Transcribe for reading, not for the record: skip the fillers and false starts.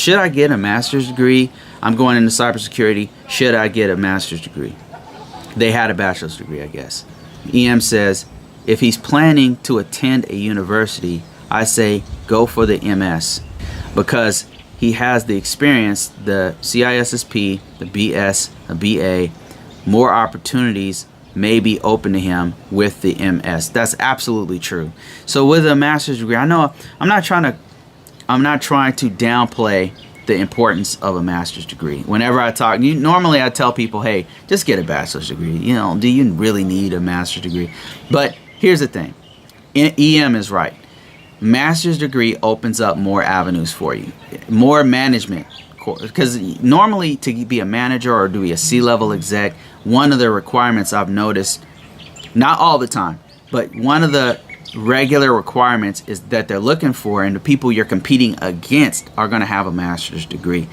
should I get a master's degree? I'm going into cybersecurity. Should I get a master's degree? They had a bachelor's degree, I guess. EM says, if he's planning to attend a university, I say go for the MS, because he has the experience, the CISSP, the BS, the BA, more opportunities may be open to him with the MS. That's absolutely true. So with a master's degree, I know I'm not trying to downplay the importance of a master's degree. Whenever I talk, normally I tell people, hey, just get a bachelor's degree. You know, do you really need a master's degree? But here's the thing. EM is right. Master's degree opens up more avenues for you, more management. Because normally to be a manager or to be a C-level exec, one of the requirements I've noticed, not all the time, but one of the regular requirements is that they're looking for, and the people you're competing against are going to have a master's degree.